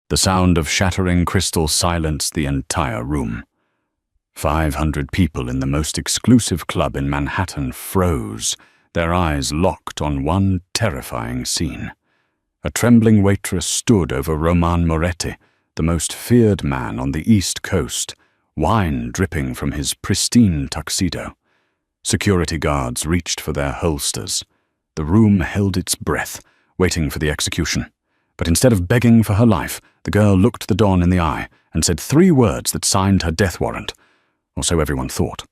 The sound of shattering crystal silenced the entire room. 500 people in the most exclusive club in Manhattan froze, their eyes locked on one terrifying scene. A trembling waitress stood over Roman Moretti, the most feared man on the East Coast, wine dripping from his pristine tuxedo. Security guards reached for their holsters. The room held its breath, waiting for the execution. But instead of begging for her life, the girl looked the Don in the eye and said 3 words that signed her death warrant, or so everyone thought.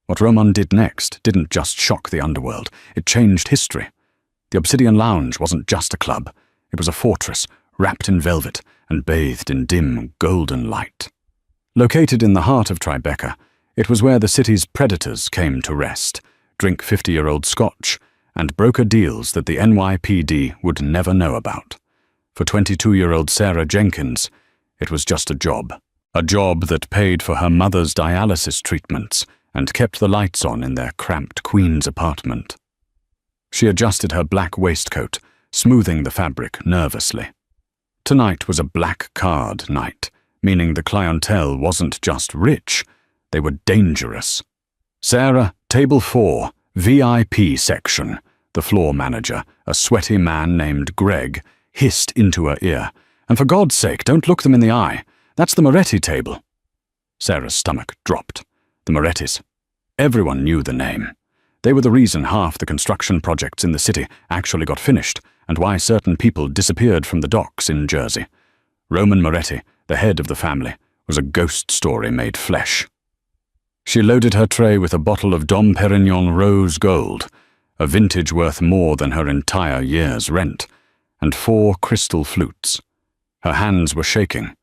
What Roman did next didn't just shock the underworld, it changed history. The Obsidian Lounge wasn't just a club, it was a fortress, wrapped in velvet and bathed in dim, golden light. Located in the heart of Tribeca, it was where the city's predators came to rest, drink 50-year-old scotch, and broker deals that the NYPD would never know about. For 22-year-old Sarah Jenkins, it was just a job that paid for her mother's dialysis treatments and kept the lights on in their cramped Queen's apartment. She adjusted her black waistcoat, smoothing the fabric nervously. Tonight was a black card night, meaning the clientele wasn't just rich, they were dangerous. "Sarah, table 4, VIP section," the floor manager, a sweaty man named Greg, hissed into her ear. "And for God's sake, don't look them in the eye. That's the Moretti table." Sarah's stomach dropped. The Morettis. Everyone knew the name. They were the reason half the construction projects in the city actually got finished, and why certain people disappeared from the docks in Jersey. Roman Moretti, the head of the family, was a ghost story made flesh. She loaded her tray with a bottle of Dom Perignon Rose Gold, a vintage worth more than her entire year's rent, and 4 crystal flutes. Her hands were shaking,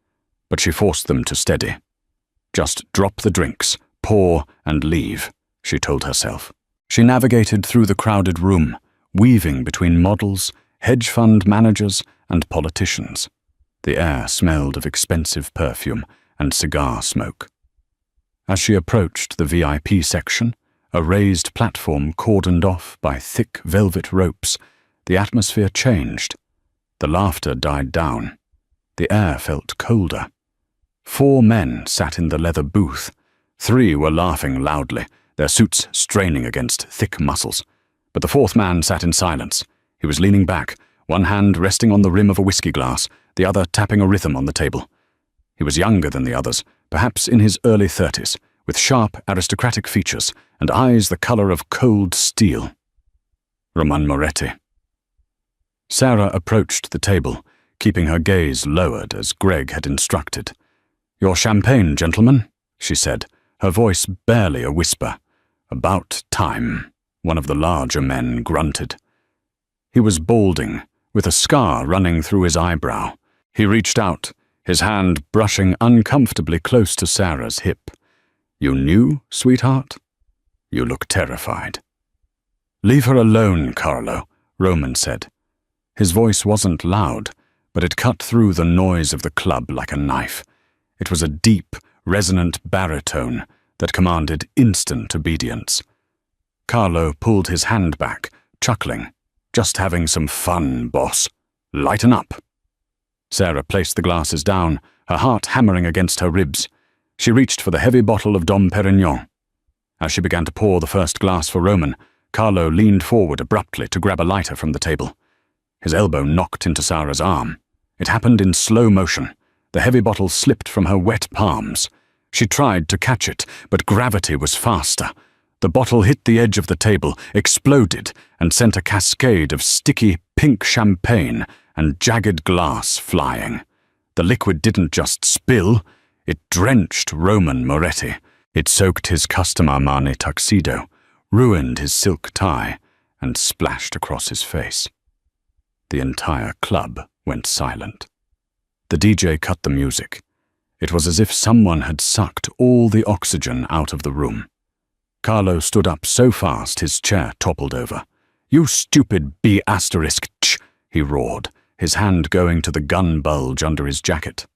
but she forced them to steady. "Just drop the drinks, pour and leave," she told herself. She navigated through the crowded room, weaving between models, hedge fund managers, and politicians. The air smelled of expensive perfume and cigar smoke. As she approached the VIP section, a raised platform cordoned off by thick velvet ropes, the atmosphere changed. The laughter died down. The air felt colder. 4 men sat in the leather booth. 3 were laughing loudly, their suits straining against thick muscles. But the 4th man sat in silence. He was leaning back, one hand resting on the rim of a whiskey glass, the other tapping a rhythm on the table. He was younger than the others, perhaps in his early 30s, with sharp, aristocratic features and eyes the color of cold steel. Roman Moretti. Sarah approached the table, keeping her gaze lowered as Greg had instructed. "Your champagne, gentlemen," she said, her voice barely a whisper. "About time," one of the larger men grunted. He was balding, with a scar running through his eyebrow. He reached out, his hand brushing uncomfortably close to Sarah's hip. "You knew, sweetheart? You look terrified." "Leave her alone, Carlo," Roman said. His voice wasn't loud, but it cut through the noise of the club like a knife. It was a deep, resonant baritone that commanded instant obedience. Carlo pulled his hand back, chuckling. "Just having some fun, boss. Lighten up." Sarah placed the glasses down, her heart hammering against her ribs. She reached for the heavy bottle of Dom Perignon. As she began to pour the first glass for Roman, Carlo leaned forward abruptly to grab a lighter from the table. His elbow knocked into Sarah's arm. It happened in slow motion. The heavy bottle slipped from her wet palms. She tried to catch it, but gravity was faster. The bottle hit the edge of the table, exploded, and sent a cascade of sticky pink champagne and jagged glass flying. The liquid didn't just spill, it drenched Roman Moretti. It soaked his custom Armani tuxedo, ruined his silk tie, and splashed across his face. The entire club went silent. The DJ cut the music. It was as if someone had sucked all the oxygen out of the room. Carlo stood up so fast his chair toppled over. "You stupid B***," he roared, his hand going to the gun bulge under his jacket.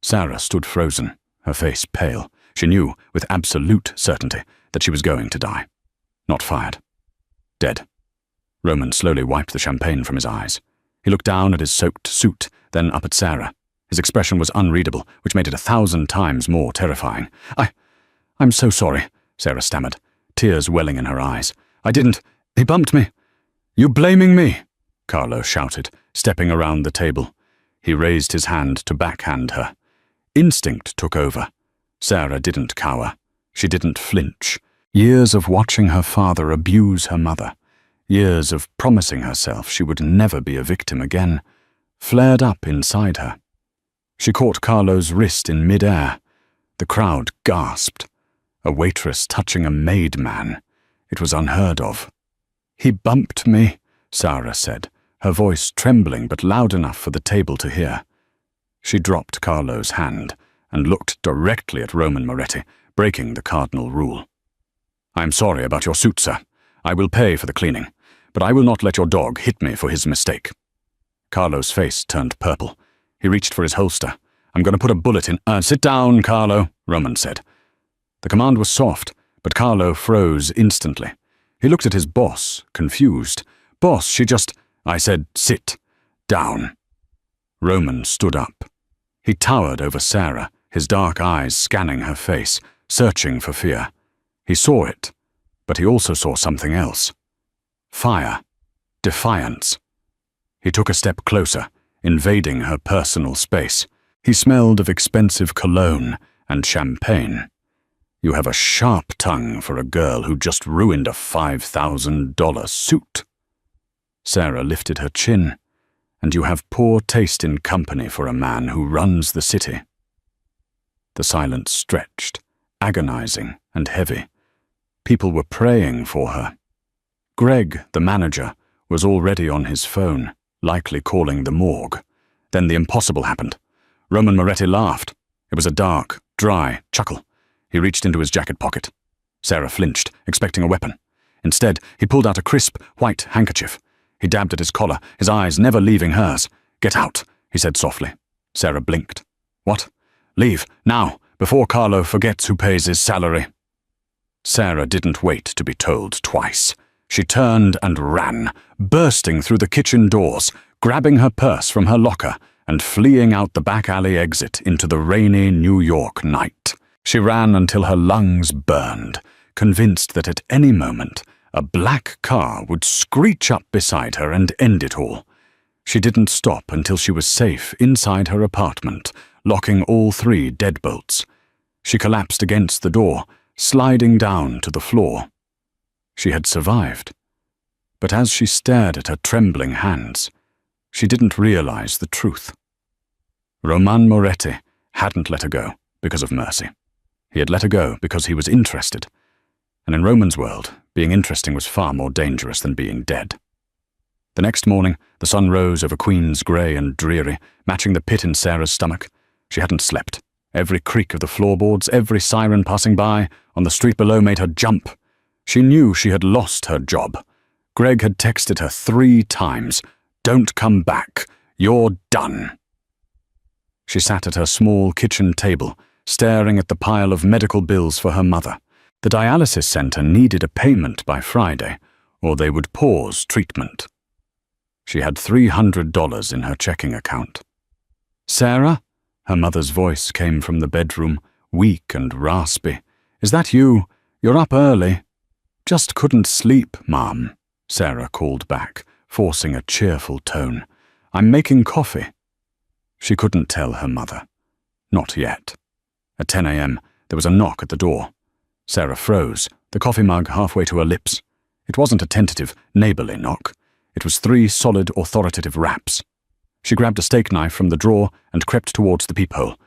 Sarah stood frozen, her face pale. She knew, with absolute certainty, that she was going to die. Not fired. Dead. Roman slowly wiped the champagne from his eyes. He looked down at his soaked suit, then up at Sarah. His expression was unreadable, which made it 1,000 times more terrifying. I'm so sorry, Sarah stammered, tears welling in her eyes. I didn't. He bumped me. You blaming me? Carlo shouted, stepping around the table. He raised his hand to backhand her. Instinct took over. Sarah didn't cower. She didn't flinch. Years of watching her father abuse her mother, years of promising herself she would never be a victim again, flared up inside her. She caught Carlo's wrist in mid-air. The crowd gasped. A waitress touching a maid man. It was unheard of. He bumped me, Sarah said, her voice trembling but loud enough for the table to hear. She dropped Carlo's hand and looked directly at Roman Moretti, breaking the cardinal rule. I'm sorry about your suit, sir. I will pay for the cleaning, but I will not let your dog hit me for his mistake. Carlo's face turned purple. He reached for his holster. I'm going to put a bullet in— Sit down, Carlo, Roman said. The command was soft, but Carlo froze instantly. He looked at his boss, confused. Boss, she just— I said, sit down. Roman stood up. He towered over Sarah, his dark eyes scanning her face, searching for fear. He saw it, but he also saw something else. Fire. Defiance. He took a step closer, invading her personal space. He smelled of expensive cologne and champagne. You have a sharp tongue for a girl who just ruined a $5,000 suit. Sarah lifted her chin. And you have poor taste in company for a man who runs the city. The silence stretched, agonizing and heavy. People were praying for her. Greg, the manager, was already on his phone, likely calling the morgue. Then the impossible happened. Roman Moretti laughed. It was a dark, dry chuckle. He reached into his jacket pocket. Sarah flinched, expecting a weapon. Instead, he pulled out a crisp, white handkerchief. He dabbed at his collar, his eyes never leaving hers. Get out, he said softly. Sarah blinked. What? Leave, now, before Carlo forgets who pays his salary. Sarah didn't wait to be told twice. She turned and ran, bursting through the kitchen doors, grabbing her purse from her locker, and fleeing out the back alley exit into the rainy New York night. She ran until her lungs burned, convinced that at any moment, a black car would screech up beside her and end it all. She didn't stop until she was safe inside her apartment, locking all 3 deadbolts. She collapsed against the door, sliding down to the floor. She had survived. But as she stared at her trembling hands, she didn't realize the truth. Roman Moretti hadn't let her go because of mercy. He had let her go because he was interested. And in Roman's world, being interesting was far more dangerous than being dead. The next morning, the sun rose over Queens, grey and dreary, matching the pit in Sarah's stomach. She hadn't slept. Every creak of the floorboards, every siren passing by on the street below made her jump. She knew she had lost her job. Greg had texted her 3 times, "Don't come back. You're done." She sat at her small kitchen table, staring at the pile of medical bills for her mother. The dialysis center needed a payment by Friday, or they would pause treatment. She had $300 in her checking account. "Sarah?" Her mother's voice came from the bedroom, weak and raspy. "Is that you? You're up early." "Just couldn't sleep, Mom," Sarah called back, forcing a cheerful tone. "I'm making coffee." She couldn't tell her mother. Not yet. At 10 a.m., there was a knock at the door. Sarah froze, the coffee mug halfway to her lips. It wasn't a tentative, neighborly knock. It was 3 solid, authoritative raps. She grabbed a steak knife from the drawer and crept towards the peephole.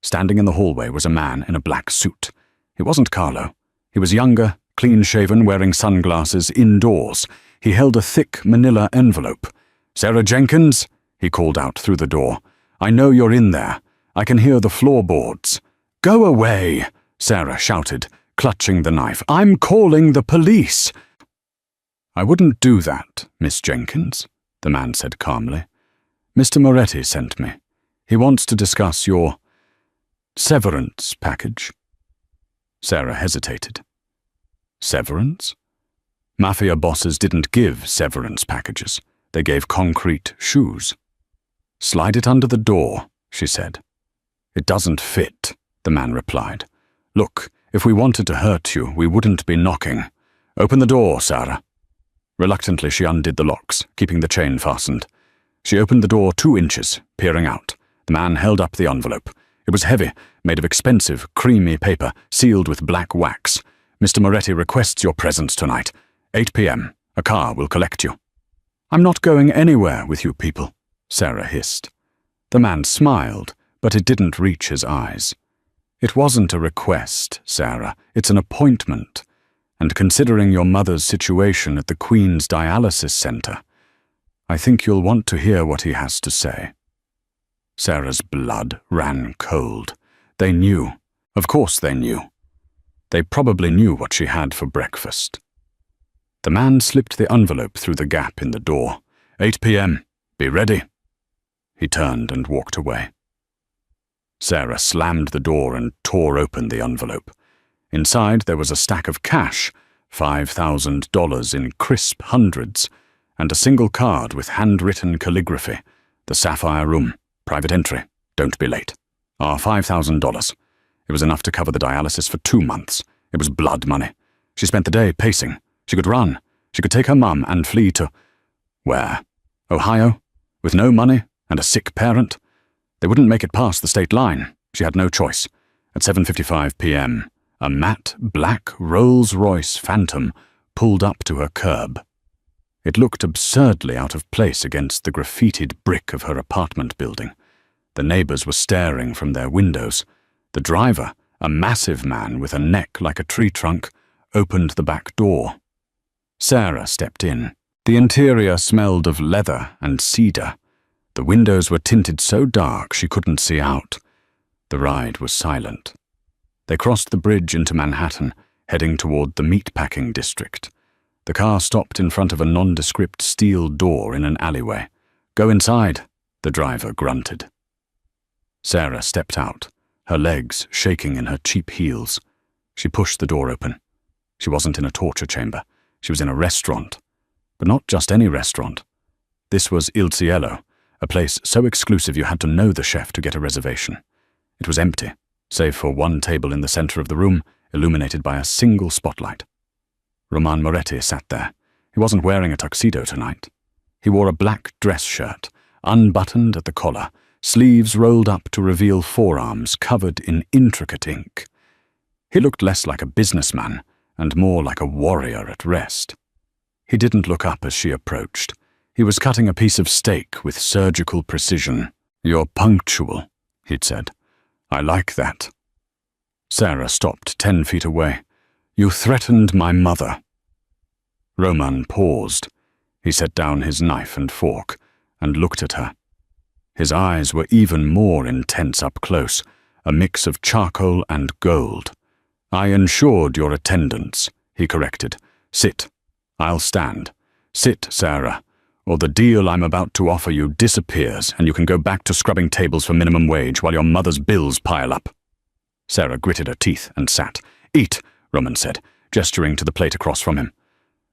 Standing in the hallway was a man in a black suit. It wasn't Carlo. He was younger, clean-shaven, wearing sunglasses, indoors. He held a thick manila envelope. "Sarah Jenkins?" he called out through the door. "I know you're in there. I can hear the floorboards." "Go away!" Sarah shouted, clutching the knife. "I'm calling the police!" "I wouldn't do that, Miss Jenkins," the man said calmly. "Mr. Moretti sent me. He wants to discuss your severance package." Sarah hesitated. Severance? Mafia bosses didn't give severance packages. They gave concrete shoes. "Slide it under the door," she said. "It doesn't fit," the man replied. "Look, if we wanted to hurt you, we wouldn't be knocking. Open the door, Sarah." Reluctantly, she undid the locks, keeping the chain fastened. She opened the door 2 inches, peering out. The man held up the envelope. It was heavy, made of expensive, creamy paper, sealed with black wax. "Mr. Moretti requests your presence tonight. 8 p.m. A car will collect you." "I'm not going anywhere with you people," Sarah hissed. The man smiled, but it didn't reach his eyes. "It wasn't a request, Sarah. It's an appointment. And considering your mother's situation at the Queen's Dialysis Center, I think you'll want to hear what he has to say." Sarah's blood ran cold. They knew. Of course they knew. They probably knew what she had for breakfast. The man slipped the envelope through the gap in the door. 8 p.m. Be ready." He turned and walked away. Sarah slammed the door and tore open the envelope. Inside there was a stack of cash, $5,000 in crisp hundreds, and a single card with handwritten calligraphy. "The Sapphire Room. Private entry. Don't be late. Our $5,000. It was enough to cover the dialysis for 2 months. It was blood money. She spent the day pacing. She could run. She could take her mum and flee to... where? Ohio? With no money and a sick parent? They wouldn't make it past the state line. She had no choice. At 7:55 p.m., a matte black Rolls-Royce Phantom pulled up to her curb. It looked absurdly out of place against the graffitied brick of her apartment building. The neighbors were staring from their windows. The driver, a massive man with a neck like a tree trunk, opened the back door. Sarah stepped in. The interior smelled of leather and cedar. The windows were tinted so dark she couldn't see out. The ride was silent. They crossed the bridge into Manhattan, heading toward the meatpacking district. The car stopped in front of a nondescript steel door in an alleyway. "Go inside," the driver grunted. Sarah stepped out, her legs shaking in her cheap heels. She pushed the door open. She wasn't in a torture chamber. She was in a restaurant. But not just any restaurant. This was Il Cielo, a place so exclusive you had to know the chef to get a reservation. It was empty, save for one table in the center of the room, illuminated by a single spotlight. Roman Moretti sat there. He wasn't wearing a tuxedo tonight. He wore a black dress shirt, unbuttoned at the collar, sleeves rolled up to reveal forearms covered in intricate ink. He looked less like a businessman and more like a warrior at rest. He didn't look up as she approached. He was cutting a piece of steak with surgical precision. "You're punctual," he'd said. "I like that." Sarah stopped 10 feet away. "You threatened my mother." Roman paused. He set down his knife and fork and looked at her. His eyes were even more intense up close, a mix of charcoal and gold. "I ensured your attendance," he corrected. "Sit. I'll stand. Sit, Sarah, or the deal I'm about to offer you disappears and you can go back to scrubbing tables for minimum wage while your mother's bills pile up." Sarah gritted her teeth and sat. "Eat," Roman said, gesturing to the plate across from him.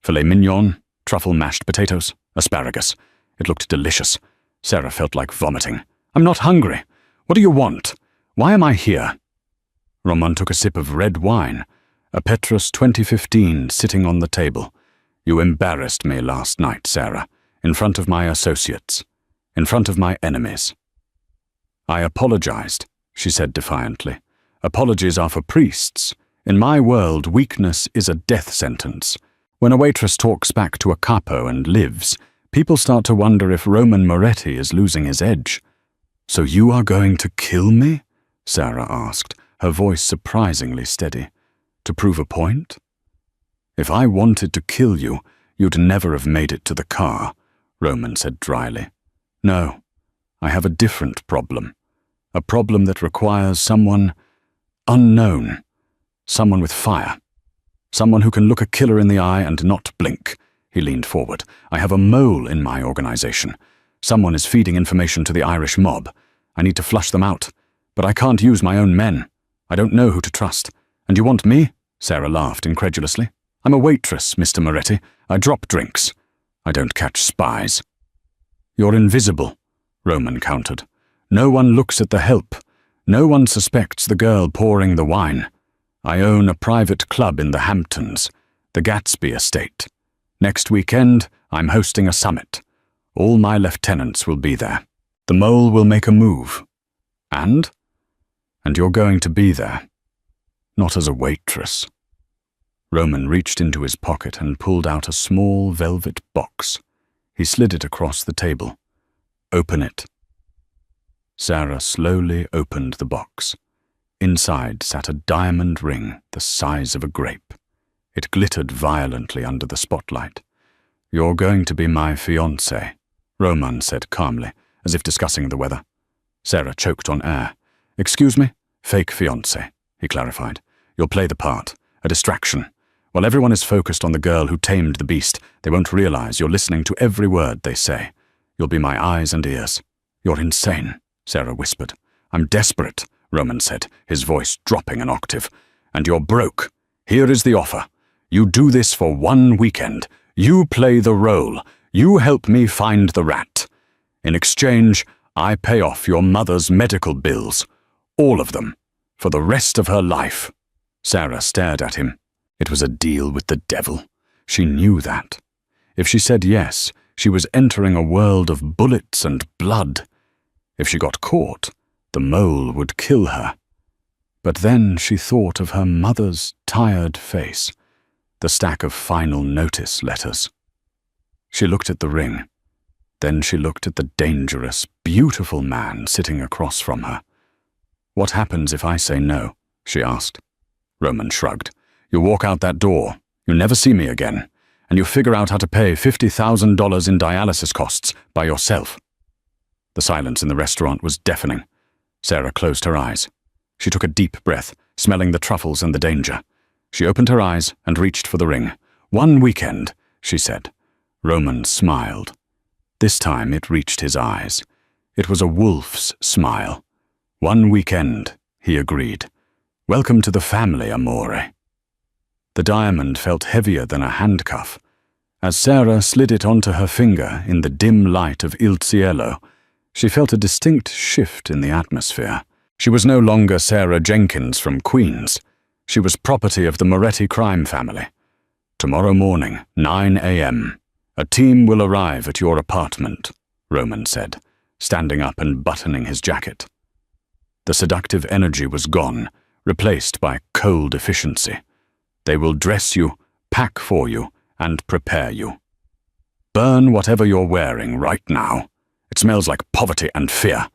Filet mignon, truffle mashed potatoes, asparagus. It looked delicious. Sarah felt like vomiting. "I'm not hungry. What do you want? Why am I here?" Roman took a sip of red wine, a Petrus 2015 sitting on the table. "You embarrassed me last night, Sarah, in front of my associates, in front of my enemies." "I apologized," she said defiantly. "Apologies are for priests. In my world, weakness is a death sentence. When a waitress talks back to a capo and lives, people start to wonder if Roman Moretti is losing his edge." "So you are going to kill me?" Sarah asked, her voice surprisingly steady. "To prove a point?" "If I wanted to kill you, you'd never have made it to the car," Roman said dryly. "No, I have a different problem. A problem that requires someone unknown, someone with fire, someone who can look a killer in the eye and not blink." He leaned forward. "I have a mole in my organization. Someone is feeding information to the Irish mob. I need to flush them out, but I can't use my own men. I don't know who to trust. And you want me?" Sarah laughed incredulously. "I'm a waitress, Mr. Moretti. I drop drinks. I don't catch spies." You're invisible, Roman countered. No one looks at the help. No one suspects the girl pouring the wine. I own a private club in the Hamptons, the Gatsby Estate. Next weekend, I'm hosting a summit. All my lieutenants will be there. The mole will make a move. And you're going to be there. Not as a waitress. Roman reached into his pocket and pulled out a small velvet box. He slid it across the table. Open it. Sarah slowly opened the box. Inside sat a diamond ring the size of a grape. It glittered violently under the spotlight. You're going to be my fiancé, Roman said calmly, as if discussing the weather. Sarah choked on air. Excuse me? Fake fiancé, he clarified. You'll play the part, a distraction. While everyone is focused on the girl who tamed the beast, they won't realize you're listening to every word they say. You'll be my eyes and ears. You're insane, Sarah whispered. I'm desperate, Roman said, his voice dropping an octave. And you're broke. Here is the offer. You do this for 1 weekend. You play the role. You help me find the rat. In exchange, I pay off your mother's medical bills. All of them. For the rest of her life. Sarah stared at him. It was a deal with the devil. She knew that. If she said yes, she was entering a world of bullets and blood. If she got caught, the mole would kill her. But then she thought of her mother's tired face, the stack of final notice letters. She looked at the ring. Then she looked at the dangerous, beautiful man sitting across from her. What happens if I say no? She asked. Roman shrugged. You walk out that door, you never see me again, and you figure out how to pay $50,000 in dialysis costs by yourself. The silence in the restaurant was deafening. Sarah closed her eyes. She took a deep breath, smelling the truffles and the danger. She opened her eyes and reached for the ring. 1 weekend, she said. Roman smiled. This time it reached his eyes. It was a wolf's smile. 1 weekend, he agreed. Welcome to the family, amore. The diamond felt heavier than a handcuff. As Sarah slid it onto her finger in the dim light of Il Cielo, she felt a distinct shift in the atmosphere. She was no longer Sarah Jenkins from Queens. She was property of the Moretti crime family. Tomorrow morning, 9 a.m., a team will arrive at your apartment, Roman said, standing up and buttoning his jacket. The seductive energy was gone, replaced by cold efficiency. They will dress you, pack for you, and prepare you. Burn whatever you're wearing right now. It smells like poverty and fear.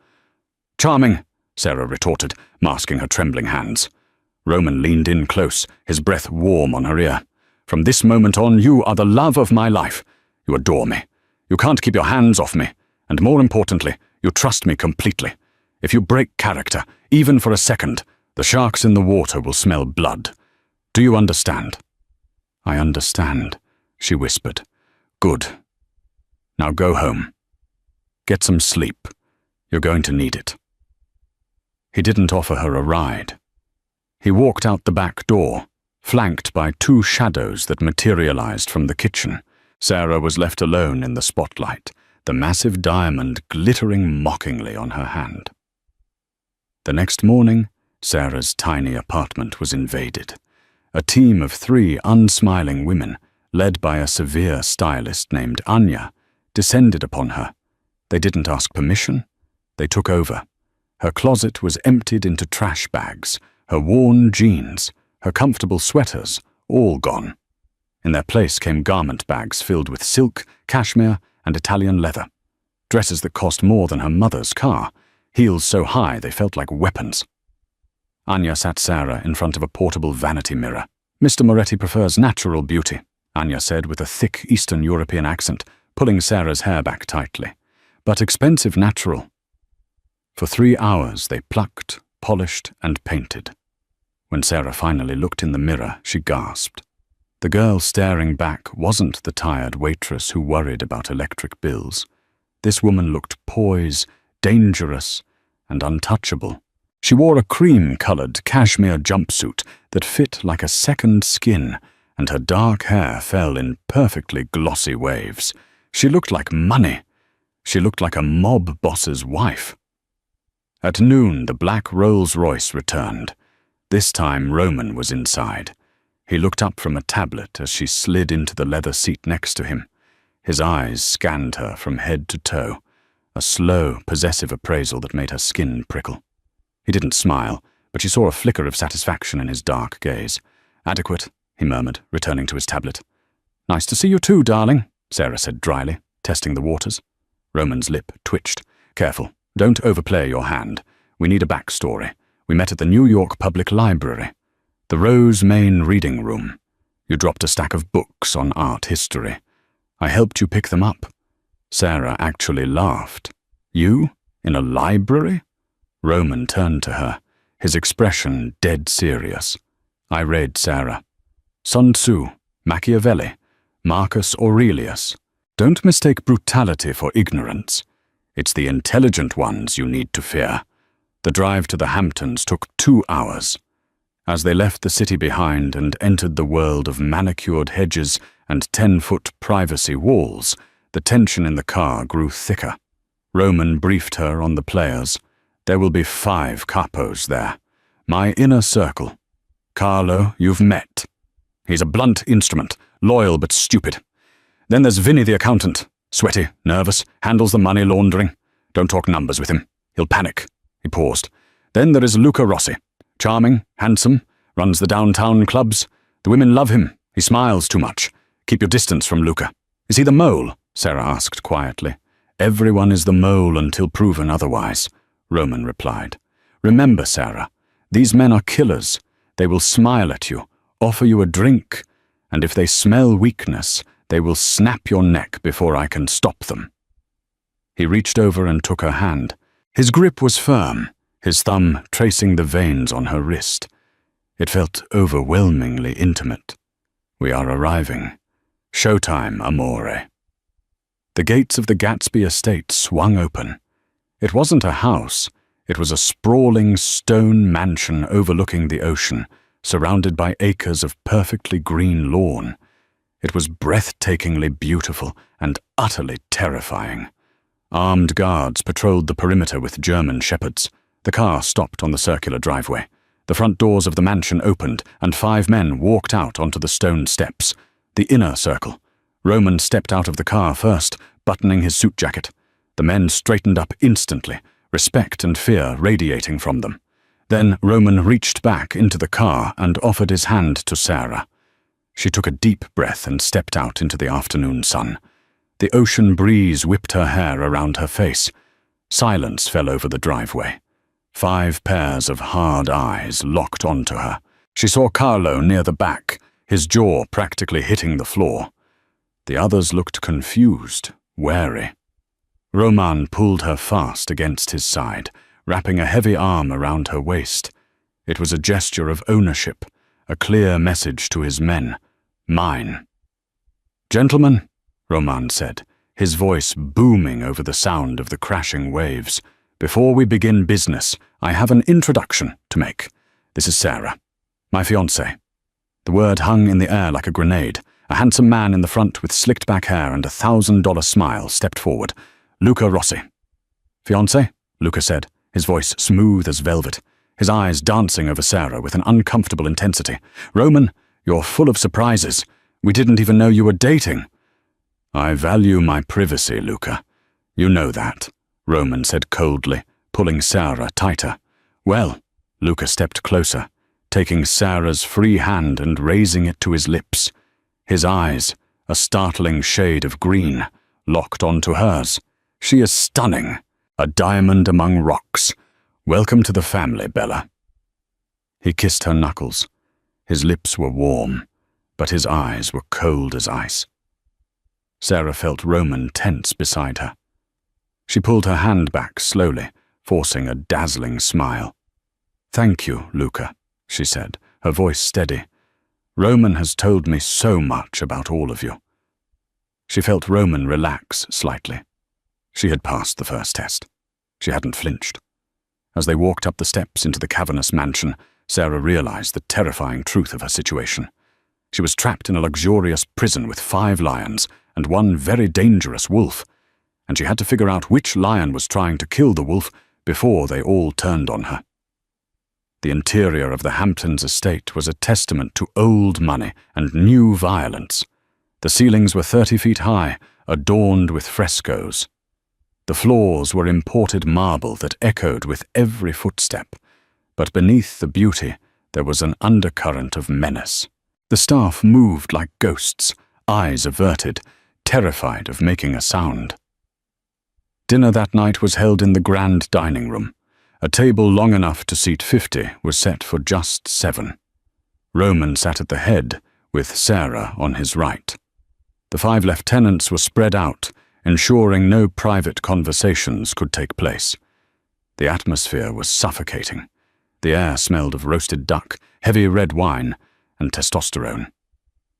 Charming, Sarah retorted, masking her trembling hands. Roman leaned in close, his breath warm on her ear. From this moment on, you are the love of my life. You adore me. You can't keep your hands off me. And more importantly, you trust me completely. If you break character, even for a second, the sharks in the water will smell blood. Do you understand? I understand, she whispered. Good. Now go home. Get some sleep. You're going to need it. He didn't offer her a ride. He walked out the back door, flanked by 2 shadows that materialized from the kitchen. Sarah was left alone in the spotlight, the massive diamond glittering mockingly on her hand. The next morning, Sarah's tiny apartment was invaded. A team of 3 unsmiling women, led by a severe stylist named Anya, descended upon her. They didn't ask permission. They took over. Her closet was emptied into trash bags, her worn jeans, her comfortable sweaters, all gone. In their place came garment bags filled with silk, cashmere, and Italian leather. Dresses that cost more than her mother's car, heels so high they felt like weapons. Anya sat Sarah in front of a portable vanity mirror. Mr. Moretti prefers natural beauty, Anya said with a thick Eastern European accent, pulling Sarah's hair back tightly. But expensive natural. For 3 hours they plucked, polished, and painted. When Sarah finally looked in the mirror, she gasped. The girl staring back wasn't the tired waitress who worried about electric bills. This woman looked poised, dangerous, and untouchable. She wore a cream-colored cashmere jumpsuit that fit like a second skin, and her dark hair fell in perfectly glossy waves. She looked like money. She looked like a mob boss's wife. At noon, the black Rolls-Royce returned. This time, Roman was inside. He looked up from a tablet as she slid into the leather seat next to him. His eyes scanned her from head to toe, a slow, possessive appraisal that made her skin prickle. He didn't smile, but she saw a flicker of satisfaction in his dark gaze. "Adequate," he murmured, returning to his tablet. "Nice to see you too, darling," Sarah said dryly, testing the waters. Roman's lip twitched. "Careful. Don't overplay your hand. We need a backstory. We met at the New York Public Library. The Rose Main Reading Room. You dropped a stack of books on art history. I helped you pick them up." Sarah actually laughed. "You? In a library?" Roman turned to her, his expression dead serious. "I read, Sarah. Sun Tzu, Machiavelli, Marcus Aurelius. Don't mistake brutality for ignorance. It's the intelligent ones you need to fear." The drive to the Hamptons took 2 hours. As they left the city behind and entered the world of manicured hedges and 10-foot privacy walls, the tension in the car grew thicker. Roman briefed her on the players. "There will be 5 capos there. My inner circle. Carlo, you've met. He's a blunt instrument, loyal but stupid. Then there's Vinny the accountant, sweaty, nervous, handles the money laundering. Don't talk numbers with him. He'll panic." He paused. "Then there is Luca Rossi. Charming, handsome, runs the downtown clubs. The women love him. He smiles too much. Keep your distance from Luca." "Is he the mole?" Sarah asked quietly. "Everyone is the mole until proven otherwise," Roman replied. "Remember, Sarah, these men are killers. They will smile at you, offer you a drink, and if they smell weakness, they will snap your neck before I can stop them." He reached over and took her hand. His grip was firm, his thumb tracing the veins on her wrist. It felt overwhelmingly intimate. "We are arriving. Showtime, amore." The gates of the Gatsby estate swung open. It wasn't a house. It was a sprawling stone mansion overlooking the ocean, surrounded by acres of perfectly green lawn. It was breathtakingly beautiful and utterly terrifying. Armed guards patrolled the perimeter with German shepherds. The car stopped on the circular driveway. The front doors of the mansion opened, and 5 men walked out onto the stone steps. The inner circle. Roman stepped out of the car first, buttoning his suit jacket. The men straightened up instantly, respect and fear radiating from them. Then Roman reached back into the car and offered his hand to Sarah. She took a deep breath and stepped out into the afternoon sun. The ocean breeze whipped her hair around her face. Silence fell over the driveway. 5 pairs of hard eyes locked onto her. She saw Carlo near the back, his jaw practically hitting the floor. The others looked confused, wary. Roman pulled her fast against his side, wrapping a heavy arm around her waist. It was a gesture of ownership, a clear message to his men. "Mine." "Gentlemen," Roman said, his voice booming over the sound of the crashing waves, "before we begin business, I have an introduction to make. This is Sarah, my fiancée." The word hung in the air like a grenade. A handsome man in the front with slicked back hair and a $1,000 smile stepped forward. "Luca Rossi." "Fiancé?" Luca said, his voice smooth as velvet, his eyes dancing over Sarah with an uncomfortable intensity. "Roman, you're full of surprises. We didn't even know you were dating." "I value my privacy, Luca. You know that," Roman said coldly, pulling Sarah tighter. "Well," Luca stepped closer, taking Sarah's free hand and raising it to his lips. His eyes, a startling shade of green, locked onto hers. "She is stunning, a diamond among rocks. Welcome to the family, Bella." He kissed her knuckles. His lips were warm, but his eyes were cold as ice. Sarah felt Roman tense beside her. She pulled her hand back slowly, forcing a dazzling smile. "Thank you, Luca," she said, her voice steady. "Roman has told me so much about all of you." She felt Roman relax slightly. She had passed the first test. She hadn't flinched. As they walked up the steps into the cavernous mansion, Sarah realized the terrifying truth of her situation. She was trapped in a luxurious prison with 5 lions and 1 very dangerous wolf, and she had to figure out which lion was trying to kill the wolf before they all turned on her. The interior of the Hamptons estate was a testament to old money and new violence. The ceilings were 30 feet high, adorned with frescoes. The floors were imported marble that echoed with every footstep, but beneath the beauty there was an undercurrent of menace. The staff moved like ghosts, eyes averted, terrified of making a sound. Dinner that night was held in the grand dining room. A table long enough to seat 50 was set for just 7. Roman sat at the head, with Sarah on his right. The 5 lieutenants were spread out, ensuring no private conversations could take place. The atmosphere was suffocating. The air smelled of roasted duck, heavy red wine, and testosterone.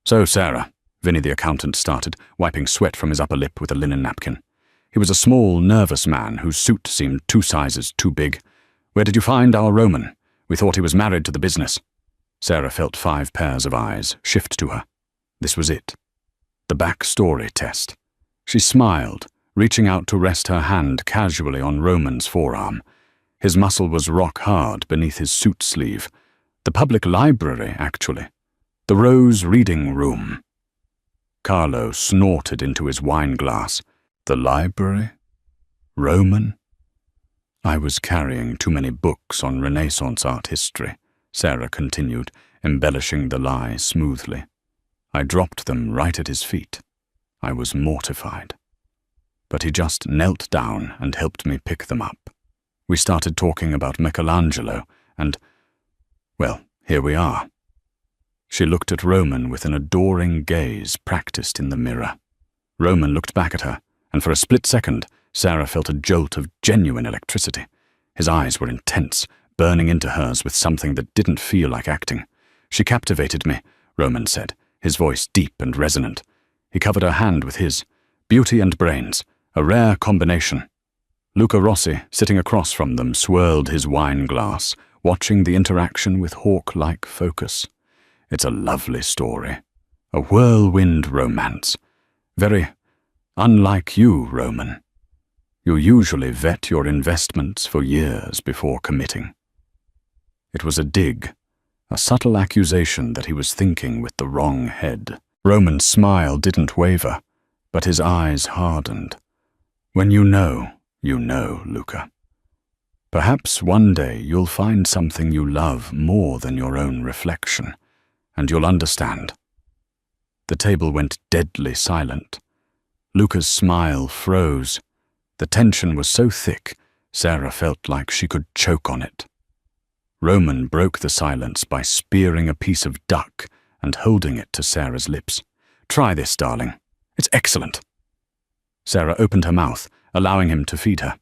"So, Sarah," Vinny the accountant started, wiping sweat from his upper lip with a linen napkin. He was a small, nervous man whose suit seemed 2 sizes too big. "Where did you find our Roman? We thought he was married to the business." Sarah felt 5 pairs of eyes shift to her. This was it. The backstory test. She smiled, reaching out to rest her hand casually on Roman's forearm. His muscle was rock hard beneath his suit sleeve. The public library, actually. The Rose Reading Room. Carlo snorted into his wine glass. The library? Roman? "I was carrying too many books on Renaissance art history," Sarah continued, embellishing the lie smoothly. "I dropped them right at his feet. I was mortified. But he just knelt down and helped me pick them up. We started talking about Michelangelo, and, well, here we are." She looked at Roman with an adoring gaze practiced in the mirror. Roman looked back at her, and for a split second, Sarah felt a jolt of genuine electricity. His eyes were intense, burning into hers with something that didn't feel like acting. "She captivated me," Roman said, his voice deep and resonant. He covered her hand with his. Beauty and brains, a rare combination. Luca Rossi, sitting across from them, swirled his wine glass, watching the interaction with hawk-like focus. "It's a lovely story. A whirlwind romance. Very unlike you, Roman. You usually vet your investments for years before committing." It was a dig, a subtle accusation that he was thinking with the wrong head. Roman's smile didn't waver, but his eyes hardened. "When you know, Luca. Perhaps one day you'll find something you love more than your own reflection, and you'll understand." The table went deadly silent. Luca's smile froze. The tension was so thick, Sarah felt like she could choke on it. Roman broke the silence by spearing a piece of duck and holding it to Sarah's lips. "Try this, darling. It's excellent." Sarah opened her mouth, allowing him to feed her.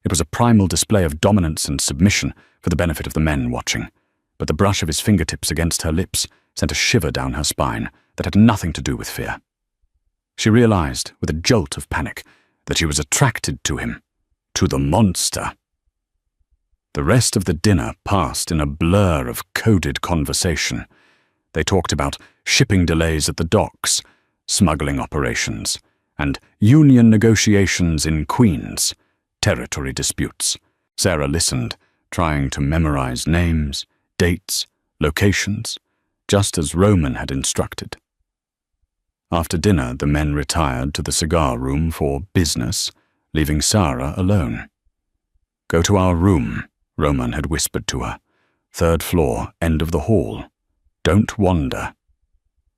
It was a primal display of dominance and submission for the benefit of the men watching, but the brush of his fingertips against her lips sent a shiver down her spine that had nothing to do with fear. She realized, with a jolt of panic, that she was attracted to him, to the monster. The rest of the dinner passed in a blur of coded conversation. They talked about shipping delays at the docks, smuggling operations, and union negotiations in Queens, territory disputes. Sarah listened, trying to memorize names, dates, locations, just as Roman had instructed. After dinner, the men retired to the cigar room for business, leaving Sarah alone. "Go to our room," Roman had whispered to her. "3rd floor, end of the hall. Don't wander."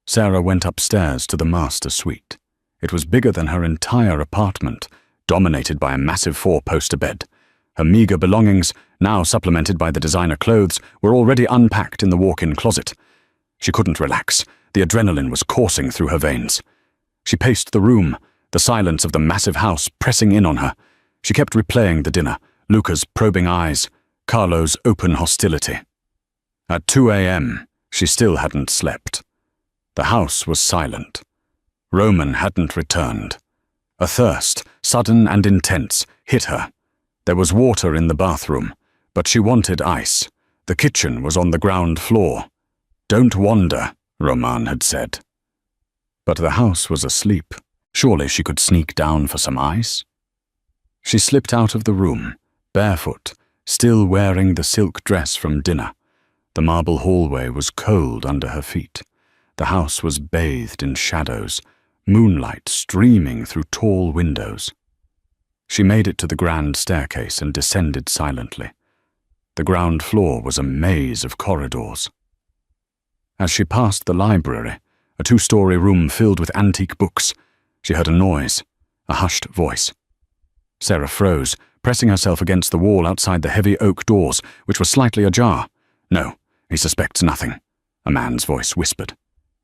Sarah went upstairs to the master suite. It was bigger than her entire apartment, dominated by a massive 4-poster bed. Her meager belongings, now supplemented by the designer clothes, were already unpacked in the walk-in closet. She couldn't relax. The adrenaline was coursing through her veins. She paced the room, the silence of the massive house pressing in on her. She kept replaying the dinner, Luca's probing eyes, Carlo's open hostility. At 2 a.m., she still hadn't slept. The house was silent. Roman hadn't returned. A thirst, sudden and intense, hit her. There was water in the bathroom, but she wanted ice. The kitchen was on the ground floor. "Don't wander," Roman had said. But the house was asleep. Surely she could sneak down for some ice? She slipped out of the room, barefoot, still wearing the silk dress from dinner. The marble hallway was cold under her feet. The house was bathed in shadows, moonlight streaming through tall windows. She made it to the grand staircase and descended silently. The ground floor was a maze of corridors. As she passed the library, a 2-story room filled with antique books, she heard a noise, a hushed voice. Sarah froze, pressing herself against the wall outside the heavy oak doors, which were slightly ajar. "No, he suspects nothing," a man's voice whispered.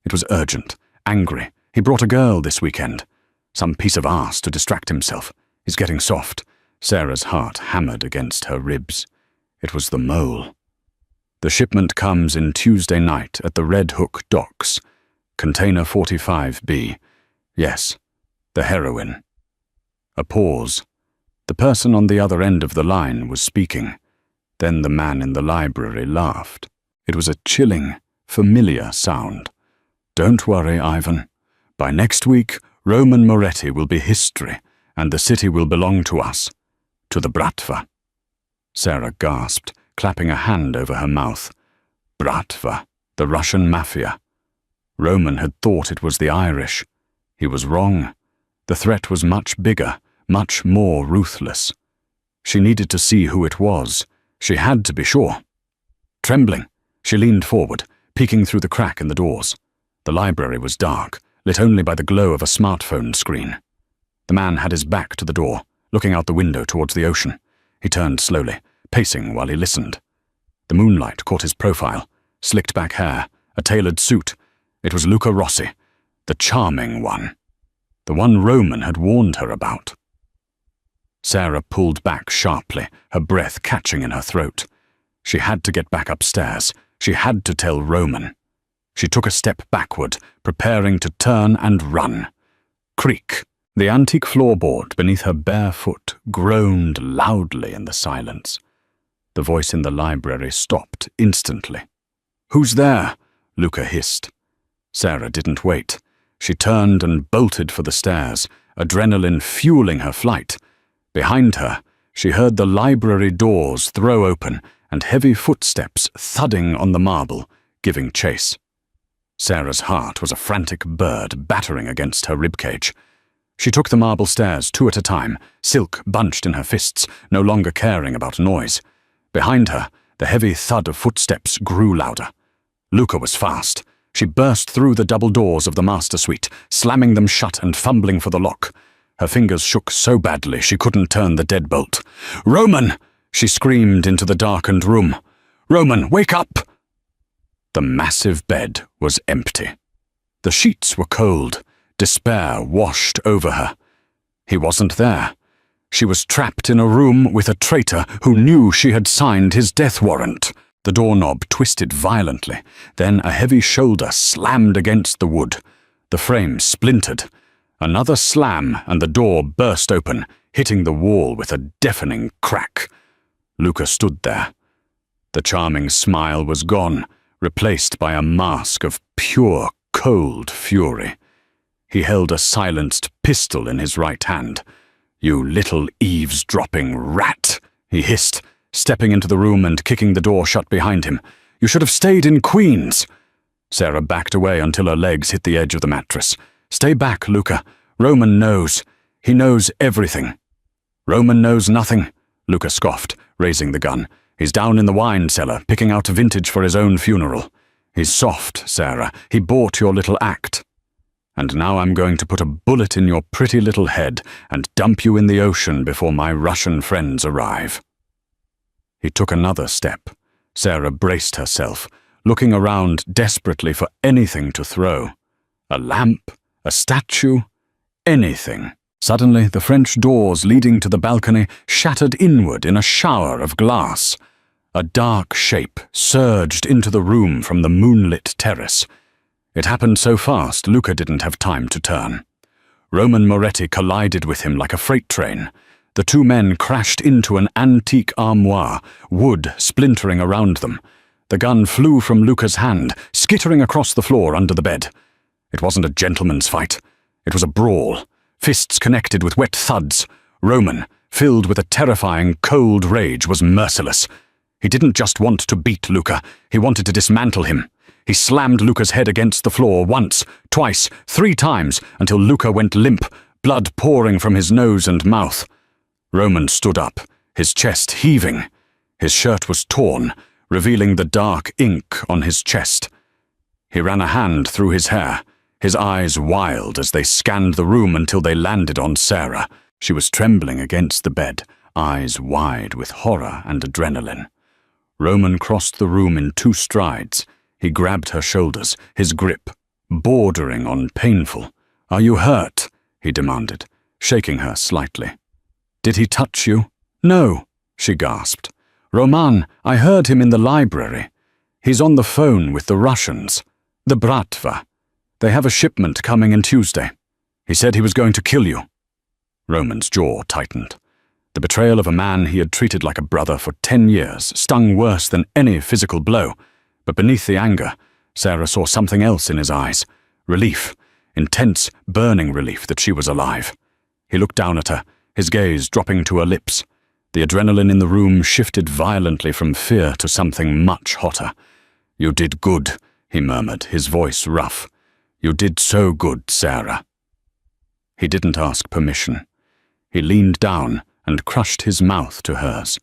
It was urgent, angry. He brought a girl this weekend. Some piece of arse to distract himself. He's getting soft. Sarah's heart hammered against her ribs. It was the mole. The shipment comes in Tuesday night at the Red Hook docks. Container 45B. Yes, the heroine. A pause. The person on the other end of the line was speaking. Then the man in the library laughed. It was a chilling, familiar sound. "Don't worry, Ivan. By next week, Roman Moretti will be history, and the city will belong to us. To the Bratva." Sarah gasped, clapping a hand over her mouth. Bratva, the Russian mafia. Roman had thought it was the Irish. He was wrong. The threat was much bigger, much more ruthless. She needed to see who it was. She had to be sure. Trembling, she leaned forward, peeking through the crack in the doors. The library was dark, lit only by the glow of a smartphone screen. The man had his back to the door, looking out the window towards the ocean. He turned slowly, pacing while he listened. The moonlight caught his profile, slicked back hair, a tailored suit. It was Luca Rossi, the charming one. The one Roman had warned her about. Sarah pulled back sharply, her breath catching in her throat. She had to get back upstairs. She had to tell Roman. She took a step backward, preparing to turn and run. Creak. The antique floorboard beneath her bare foot groaned loudly in the silence. The voice in the library stopped instantly. "Who's there?" Luca hissed. Sarah didn't wait. She turned and bolted for the stairs, adrenaline fueling her flight. Behind her, she heard the library doors throw open and heavy footsteps thudding on the marble, giving chase. Sarah's heart was a frantic bird battering against her ribcage. She took the marble stairs 2 at a time, silk bunched in her fists, no longer caring about noise. Behind her, the heavy thud of footsteps grew louder. Luca was fast. She burst through the double doors of the master suite, slamming them shut and fumbling for the lock. Her fingers shook so badly she couldn't turn the deadbolt. "Roman!" she screamed into the darkened room. "Roman, wake up!" The massive bed was empty. The sheets were cold. Despair washed over her. He wasn't there. She was trapped in a room with a traitor who knew she had signed his death warrant. The doorknob twisted violently. Then a heavy shoulder slammed against the wood. The frame splintered. Another slam and the door burst open, hitting the wall with a deafening crack. Luca stood there. The charming smile was gone, replaced by a mask of pure, cold fury. He held a silenced pistol in his right hand. "You little eavesdropping rat," he hissed, stepping into the room and kicking the door shut behind him. "You should have stayed in Queens." Sarah backed away until her legs hit the edge of the mattress. "Stay back, Luca. Roman knows. He knows everything." "Roman knows nothing," Luca scoffed, raising the gun. "He's down in the wine cellar, picking out a vintage for his own funeral. He's soft, Sarah. He bought your little act. And now I'm going to put a bullet in your pretty little head and dump you in the ocean before my Russian friends arrive." He took another step. Sarah braced herself, looking around desperately for anything to throw. A lamp, a statue, anything. Suddenly, the French doors leading to the balcony shattered inward in a shower of glass. A dark shape surged into the room from the moonlit terrace. It happened so fast, Luca didn't have time to turn. Roman Moretti collided with him like a freight train. The two men crashed into an antique armoire, wood splintering around them. The gun flew from Luca's hand, skittering across the floor under the bed. It wasn't a gentleman's fight. It was a brawl. Fists connected with wet thuds. Roman, filled with a terrifying, cold rage, was merciless. He didn't just want to beat Luca, he wanted to dismantle him. He slammed Luca's head against the floor once, twice, 3 times, until Luca went limp, blood pouring from his nose and mouth. Roman stood up, his chest heaving. His shirt was torn, revealing the dark ink on his chest. He ran a hand through his hair, his eyes wild as they scanned the room until they landed on Sarah. She was trembling against the bed, eyes wide with horror and adrenaline. Roman crossed the room in 2 strides. He grabbed her shoulders, his grip bordering on painful. "Are you hurt?" he demanded, shaking her slightly. "Did he touch you?" "No," she gasped. "Roman, I heard him in the library. He's on the phone with the Russians, the Bratva. They have a shipment coming in Tuesday. He said he was going to kill you." Roman's jaw tightened. The betrayal of a man he had treated like a brother for 10 years stung worse than any physical blow. But beneath the anger, Sarah saw something else in his eyes. Relief, intense, burning relief that she was alive. He looked down at her, his gaze dropping to her lips. The adrenaline in the room shifted violently from fear to something much hotter. "You did good," he murmured, his voice rough. "You did so good, Sarah." He didn't ask permission. He leaned down and crushed his mouth to hers.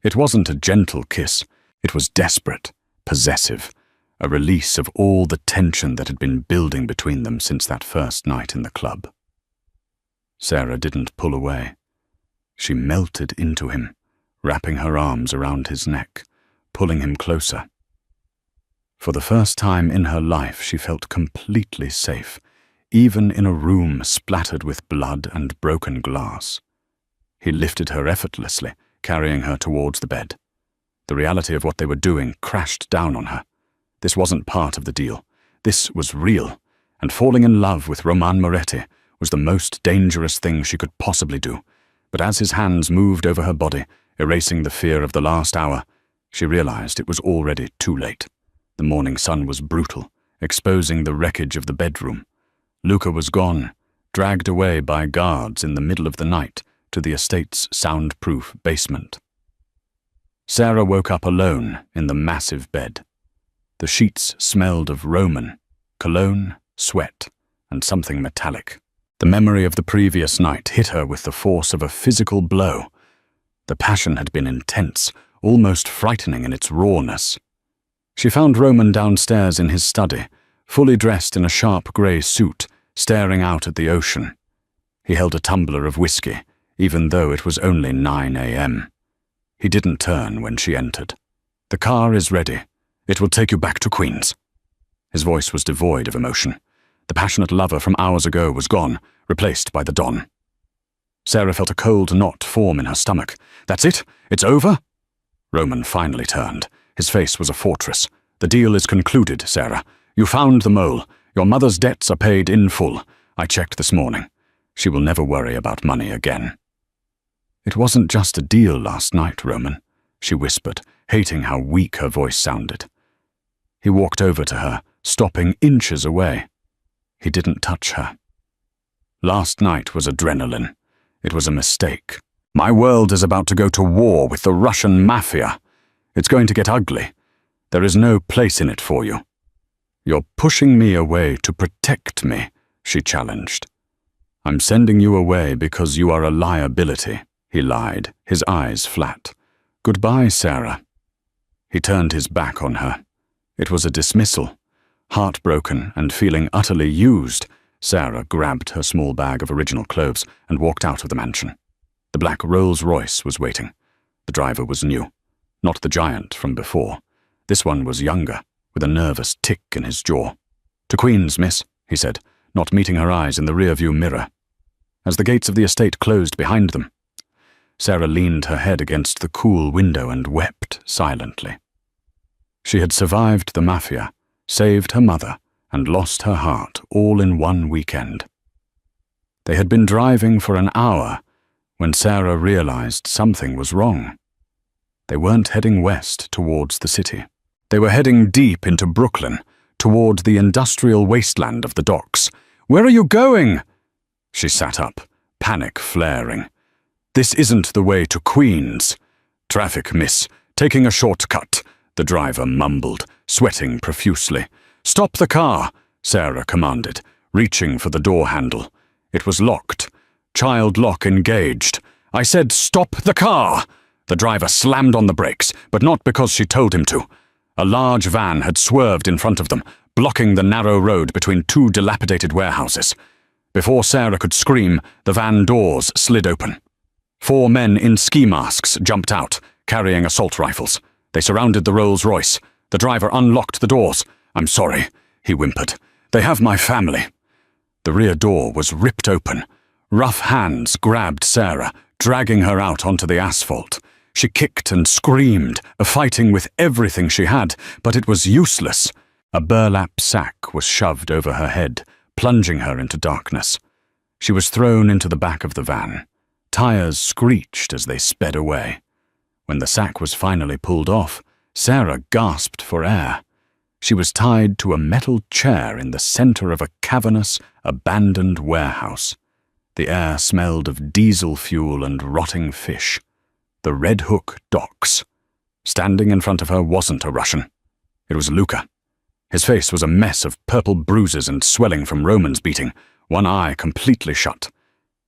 It wasn't a gentle kiss. It was desperate, possessive, a release of all the tension that had been building between them since that first night in the club. Sarah didn't pull away. She melted into him, wrapping her arms around his neck, pulling him closer. For the first time in her life, she felt completely safe, even in a room splattered with blood and broken glass. He lifted her effortlessly, carrying her towards the bed. The reality of what they were doing crashed down on her. This wasn't part of the deal. This was real, and falling in love with Roman Moretti was the most dangerous thing she could possibly do. But as his hands moved over her body, erasing the fear of the last hour, she realized it was already too late. The morning sun was brutal, exposing the wreckage of the bedroom. Luca was gone, dragged away by guards in the middle of the night to the estate's soundproof basement. Sarah woke up alone in the massive bed. The sheets smelled of Roman, cologne, sweat, and something metallic. The memory of the previous night hit her with the force of a physical blow. The passion had been intense, almost frightening in its rawness. She found Roman downstairs in his study, fully dressed in a sharp grey suit, staring out at the ocean. He held a tumbler of whiskey, even though it was only 9 a.m. He didn't turn when she entered. "The car is ready. It will take you back to Queens." His voice was devoid of emotion. The passionate lover from hours ago was gone, replaced by the Don. Sarah felt a cold knot form in her stomach. "That's it? It's over?" Roman finally turned. His face was a fortress. "The deal is concluded, Sarah. You found the mole. Your mother's debts are paid in full. I checked this morning. She will never worry about money again." "It wasn't just a deal last night, Roman," she whispered, hating how weak her voice sounded. He walked over to her, stopping inches away. He didn't touch her. "Last night was adrenaline. It was a mistake. My world is about to go to war with the Russian mafia. It's going to get ugly. There is no place in it for you." "You're pushing me away to protect me," she challenged. "I'm sending you away because you are a liability," he lied, his eyes flat. "Goodbye, Sarah." He turned his back on her. It was a dismissal. Heartbroken and feeling utterly used, Sarah grabbed her small bag of original clothes and walked out of the mansion. The black Rolls-Royce was waiting. The driver was new, not the giant from before. This one was younger, with a nervous tick in his jaw. "To Queens, miss," he said, not meeting her eyes in the rearview mirror. As the gates of the estate closed behind them, Sarah leaned her head against the cool window and wept silently. She had survived the mafia, saved her mother, and lost her heart all in one weekend. They had been driving for an hour when Sarah realized something was wrong. They weren't heading west towards the city. They were heading deep into Brooklyn, toward the industrial wasteland of the docks. "Where are you going?" She sat up, panic flaring. This isn't the way to Queens." "Traffic, miss. Taking a shortcut," the driver mumbled, sweating profusely. "Stop the car," Sarah commanded, reaching for the door handle. It was locked. Child lock engaged. "I said stop the car!" The driver slammed on the brakes, but not because she told him to. A large van had swerved in front of them, blocking the narrow road between two dilapidated warehouses. Before Sarah could scream, the van doors slid open. 4 men in ski masks jumped out, carrying assault rifles. They surrounded the Rolls-Royce. The driver unlocked the doors. "I'm sorry," he whimpered. "They have my family." The rear door was ripped open. Rough hands grabbed Sarah, dragging her out onto the asphalt. She kicked and screamed, fighting with everything she had, but it was useless. A burlap sack was shoved over her head, plunging her into darkness. She was thrown into the back of the van. Tires screeched as they sped away. When the sack was finally pulled off, Sarah gasped for air. She was tied to a metal chair in the center of a cavernous, abandoned warehouse. The air smelled of diesel fuel and rotting fish. The Red Hook docks. Standing in front of her wasn't a Russian. It was Luca. His face was a mess of purple bruises and swelling from Roman's beating, one eye completely shut.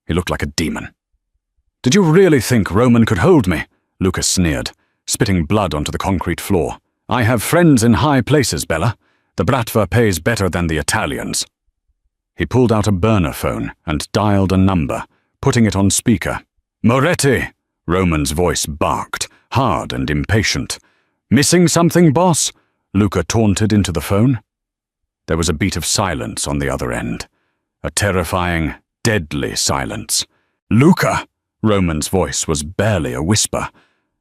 He looked like a demon. "Did you really think Roman could hold me?" Luca sneered, spitting blood onto the concrete floor. "I have friends in high places, Bella. The Bratva pays better than the Italians." He pulled out a burner phone and dialed a number, putting it on speaker. "Moretti!" Roman's voice barked, hard and impatient. "Missing something, boss?" Luca taunted into the phone. There was a beat of silence on the other end. A terrifying, deadly silence. "Luca!" Roman's voice was barely a whisper,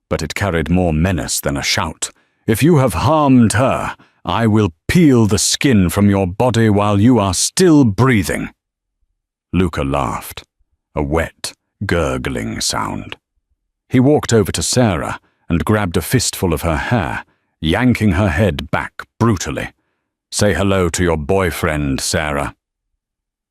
but it carried more menace than a shout. "If you have harmed her, I will peel the skin from your body while you are still breathing." Luca laughed, a wet, gurgling sound. He walked over to Sarah and grabbed a fistful of her hair, yanking her head back brutally. "Say hello to your boyfriend, Sarah."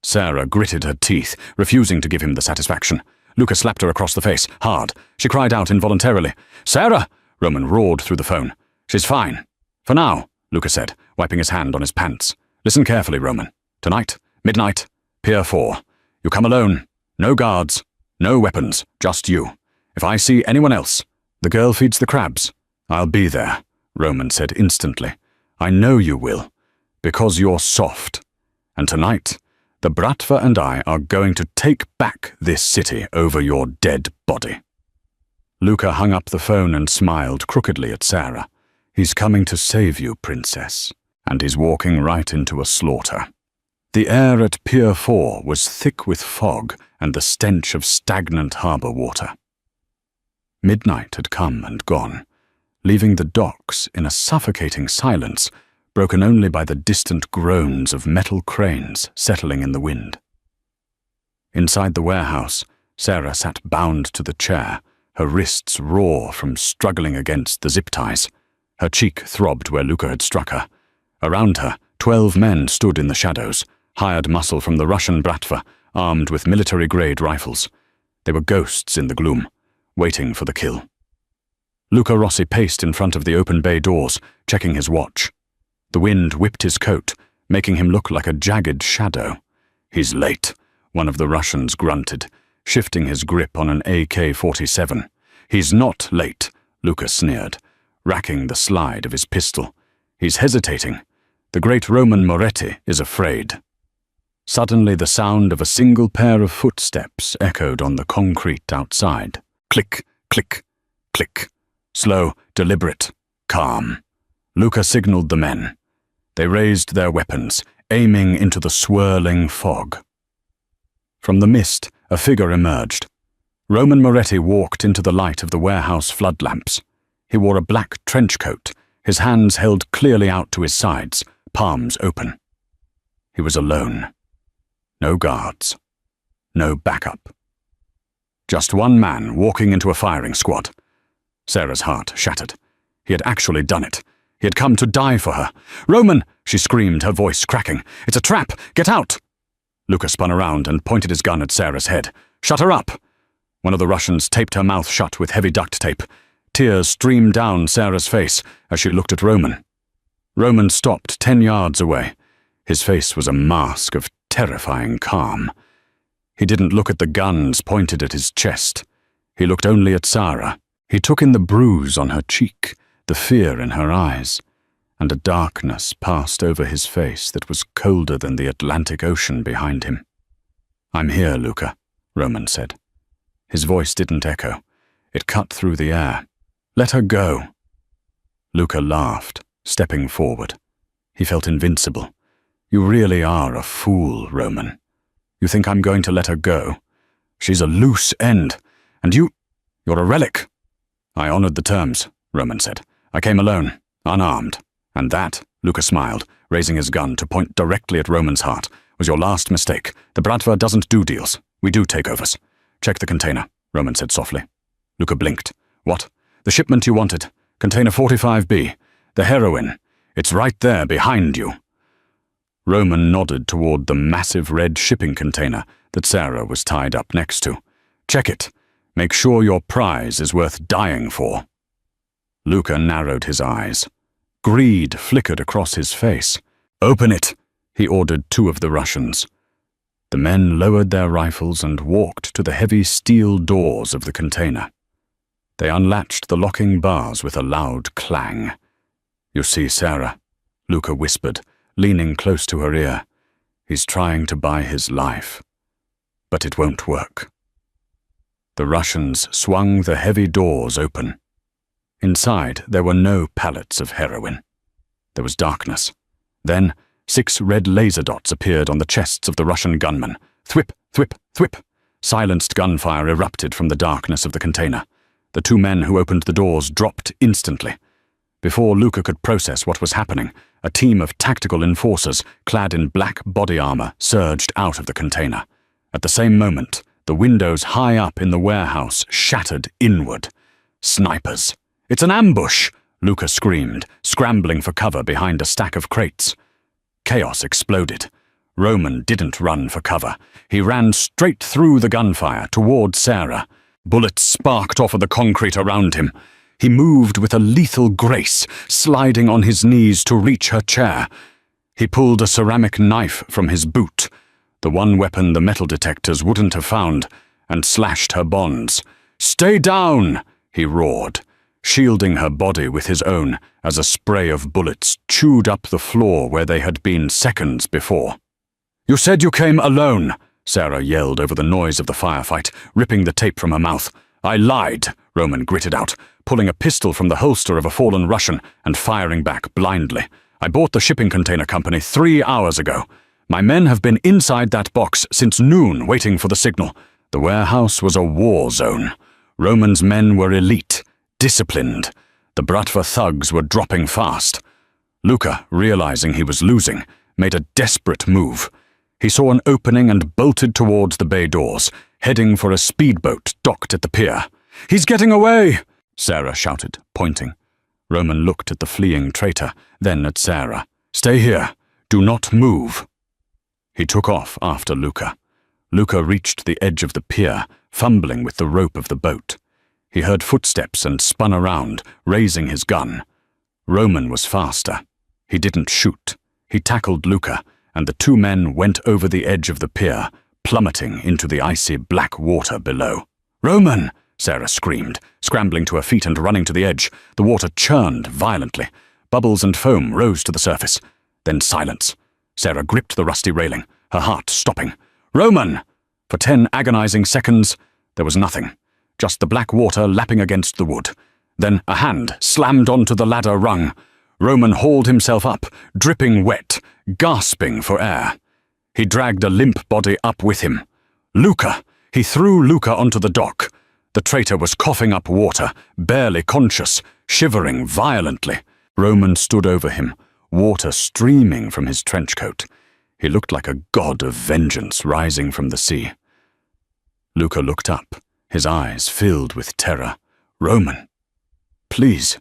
Sarah gritted her teeth, refusing to give him the satisfaction. Luca slapped her across the face, hard. She cried out involuntarily. "Sarah!" Roman roared through the phone. "She's fine. For now," Luca said, wiping his hand on his pants. "Listen carefully, Roman. Tonight, midnight, Pier 4. You come alone. No guards. No weapons. Just you. If I see anyone else, the girl feeds the crabs. I'll be there," Roman said instantly. "I know you will, because you're soft. And tonight, the Bratva and I are going to take back this city over your dead body." Luca hung up the phone and smiled crookedly at Sarah. "He's coming to save you, princess, and he's walking right into a slaughter." The air at Pier 4 was thick with fog and the stench of stagnant harbour water. Midnight had come and gone, leaving the docks in a suffocating silence, broken only by the distant groans of metal cranes settling in the wind. Inside the warehouse, Sarah sat bound to the chair, her wrists raw from struggling against the zip ties. Her cheek throbbed where Luca had struck her. Around her, 12 men stood in the shadows, hired muscle from the Russian Bratva, armed with military-grade rifles. They were ghosts in the gloom, waiting for the kill. Luca Rossi paced in front of the open bay doors, checking his watch. The wind whipped his coat, making him look like a jagged shadow. "He's late," one of the Russians grunted, shifting his grip on an AK-47. "He's not late," Luca sneered, racking the slide of his pistol. "He's hesitating. The great Roman Moretti is afraid." Suddenly the sound of a single pair of footsteps echoed on the concrete outside. Click, click, click. Slow, deliberate, calm. Luca signaled the men. They raised their weapons, aiming into the swirling fog. From the mist, a figure emerged. Roman Moretti walked into the light of the warehouse flood lamps. He wore a black trench coat, his hands held clearly out to his sides, palms open. He was alone. No guards. No backup. Just one man walking into a firing squad. Sarah's heart shattered. He had actually done it. He had come to die for her. "Roman!" she screamed, her voice cracking. "It's a trap! Get out!" Luca spun around and pointed his gun at Sarah's head. "Shut her up!" One of the Russians taped her mouth shut with heavy duct tape. Tears streamed down Sarah's face as she looked at Roman. Roman stopped 10 yards away. His face was a mask of terrifying calm. He didn't look at the guns pointed at his chest. He looked only at Sarah. He took in the bruise on her cheek, the fear in her eyes, and a darkness passed over his face that was colder than the Atlantic Ocean behind him. "I'm here, Luca," Roman said. His voice didn't echo. It cut through the air. "Let her go." Luca laughed, stepping forward. He felt invincible. "You really are a fool, Roman. You think I'm going to let her go? She's a loose end, and you're a relic." "I honored the terms," Roman said. "I came alone, unarmed. And that," Luca smiled, raising his gun to point directly at Roman's heart, "was your last mistake. The Bratva doesn't do deals. We do takeovers." "Check the container," Roman said softly. Luca blinked. "What?" "The shipment you wanted. Container 45B. The heroin. It's right there behind you." Roman nodded toward the massive red shipping container that Sarah was tied up next to. "Check it. Make sure your prize is worth dying for." Luca narrowed his eyes. Greed flickered across his face. "Open it," he ordered 2 of the Russians. The men lowered their rifles and walked to the heavy steel doors of the container. They unlatched the locking bars with a loud clang. "You see, Sarah," Luca whispered, leaning close to her ear. "He's trying to buy his life. But it won't work." The Russians swung the heavy doors open. Inside, there were no pallets of heroin. There was darkness. Then, 6 red laser dots appeared on the chests of the Russian gunmen. Thwip, thwip, thwip. Silenced gunfire erupted from the darkness of the container. The 2 men who opened the doors dropped instantly. Before Luca could process what was happening, a team of tactical enforcers, clad in black body armor, surged out of the container. At the same moment, the windows high up in the warehouse shattered inward. "Snipers! It's an ambush!" Luca screamed, scrambling for cover behind a stack of crates. Chaos exploded. Roman didn't run for cover. He ran straight through the gunfire toward Sarah. Bullets sparked off of the concrete around him. He moved with a lethal grace, sliding on his knees to reach her chair. He pulled a ceramic knife from his boot, the one weapon the metal detectors wouldn't have found, and slashed her bonds. "Stay down!" he roared, shielding her body with his own as a spray of bullets chewed up the floor where they had been seconds before. "You said you came alone," Sarah yelled over the noise of the firefight, ripping the tape from her mouth. "I lied," Roman gritted out, pulling a pistol from the holster of a fallen Russian and firing back blindly. "I bought the shipping container company 3 hours ago. My men have been inside that box since noon waiting for the signal. The warehouse was a war zone. Roman's men were elite, disciplined. The Bratva thugs were dropping fast." Luca, realizing he was losing, made a desperate move. He saw an opening and bolted towards the bay doors, heading for a speedboat docked at the pier. "He's getting away!" Sarah shouted, pointing. Roman looked at the fleeing traitor, then at Sarah. "Stay here. Do not move." He took off after Luca. Luca reached the edge of the pier, fumbling with the rope of the boat. He heard footsteps and spun around, raising his gun. Roman was faster. He didn't shoot. He tackled Luca, and the 2 men went over the edge of the pier, plummeting into the icy black water below. "Roman!" Sarah screamed, scrambling to her feet and running to the edge. The water churned violently. Bubbles and foam rose to the surface. Then silence. Sarah gripped the rusty railing, her heart stopping. "Roman!" For 10 agonizing seconds, there was nothing, just the black water lapping against the wood. Then a hand slammed onto the ladder rung. Roman hauled himself up, dripping wet, gasping for air. He dragged a limp body up with him. Luca! He threw Luca onto the dock. The traitor was coughing up water, barely conscious, shivering violently. Roman stood over him, water streaming from his trench coat. He looked like a god of vengeance rising from the sea. Luca looked up, his eyes filled with terror. "Roman, please,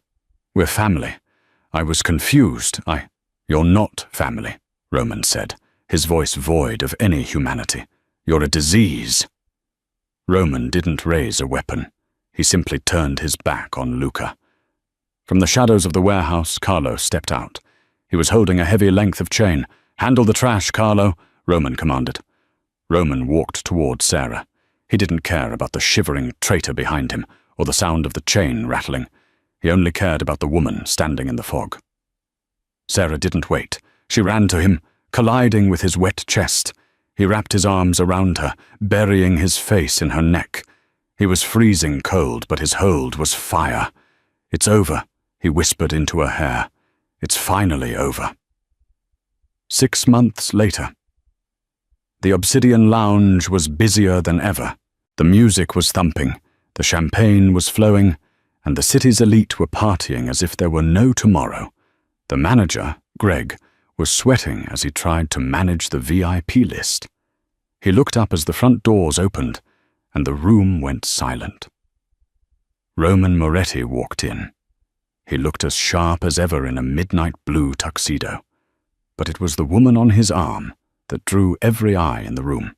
we're family. I was confused. You're not family," Roman said, his voice void of any humanity. "You're a disease." Roman didn't raise a weapon. He simply turned his back on Luca. From the shadows of the warehouse, Carlo stepped out. He was holding a heavy length of chain. "Handle the trash, Carlo," Roman commanded. Roman walked toward Sarah. He didn't care about the shivering traitor behind him or the sound of the chain rattling. He only cared about the woman standing in the fog. Sarah didn't wait. She ran to him, colliding with his wet chest. He wrapped his arms around her, burying his face in her neck. He was freezing cold, but his hold was fire. "It's over," he whispered into her hair. "It's finally over." 6 months later. The Obsidian Lounge was busier than ever. The music was thumping, the champagne was flowing, and the city's elite were partying as if there were no tomorrow. The manager, Greg, was sweating as he tried to manage the VIP list. He looked up as the front doors opened, and the room went silent. Roman Moretti walked in. He looked as sharp as ever in a midnight blue tuxedo, but it was the woman on his arm that drew every eye in the room.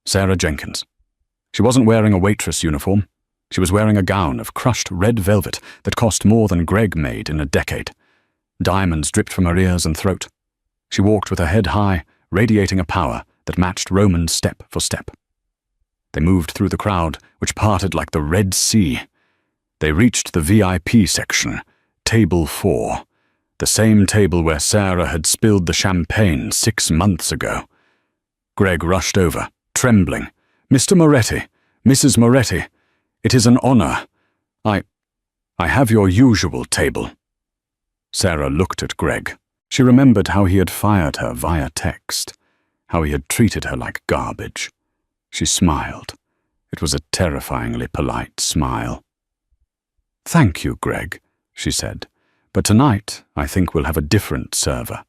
Sarah Jenkins. She wasn't wearing a waitress uniform. She was wearing a gown of crushed red velvet that cost more than Greg made in a decade. Diamonds dripped from her ears and throat. She walked with her head high, radiating a power that matched Roman's step for step. They moved through the crowd, which parted like the Red Sea. They reached the VIP section, table 4, the same table where Sarah had spilled the champagne 6 months ago. Greg rushed over, trembling. "Mr. Moretti, Mrs. Moretti, it is an honor. I have your usual table." Sarah looked at Greg. She remembered how he had fired her via text, how he had treated her like garbage. She smiled. It was a terrifyingly polite smile. "Thank you, Greg," she said. "But tonight, I think we'll have a different server.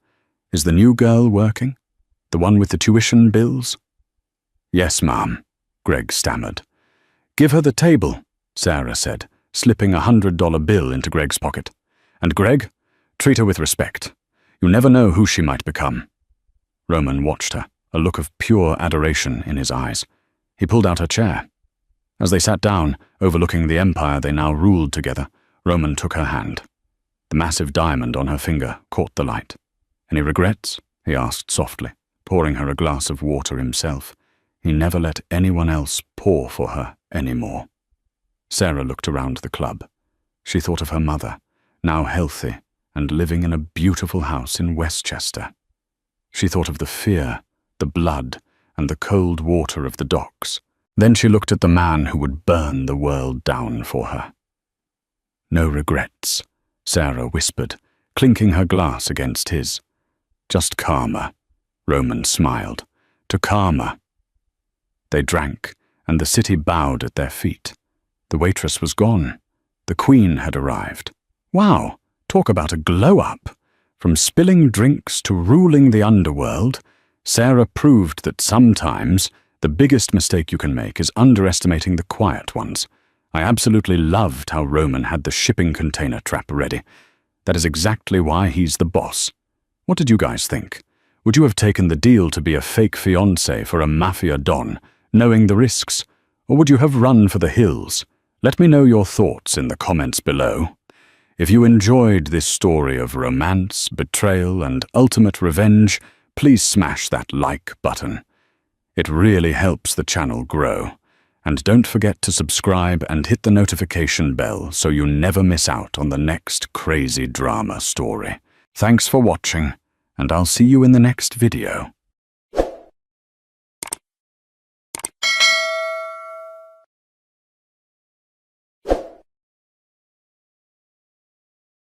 Is the new girl working? The one with the tuition bills?" "Yes, ma'am," Greg stammered. "Give her the table," Sarah said, slipping a $100 bill into Greg's pocket. "And Greg, treat her with respect. You never know who she might become." Roman watched her, a look of pure adoration in his eyes. He pulled out her chair. As they sat down, overlooking the empire they now ruled together, Roman took her hand. The massive diamond on her finger caught the light. "Any regrets?" he asked softly, pouring her a glass of water himself. He never let anyone else pour for her anymore. Sarah looked around the club. She thought of her mother, now healthy and living in a beautiful house in Westchester. She thought of the fear, the blood, and the cold water of the docks. Then she looked at the man who would burn the world down for her. "No regrets," Sarah whispered, clinking her glass against his. "Just karma," Roman smiled. "To karma." They drank, and the city bowed at their feet. The waitress was gone. The queen had arrived. Wow, talk about a glow-up. From spilling drinks to ruling the underworld, Sarah proved that sometimes the biggest mistake you can make is underestimating the quiet ones. I absolutely loved how Roman had the shipping container trap ready. That is exactly why he's the boss. What did you guys think? Would you have taken the deal to be a fake fiancé for a mafia don, knowing the risks? Or would you have run for the hills? Let me know your thoughts in the comments below. If you enjoyed this story of romance, betrayal, and ultimate revenge, please smash that like button. It really helps the channel grow. And don't forget to subscribe and hit the notification bell so you never miss out on the next crazy drama story. Thanks for watching, and I'll see you in the next video.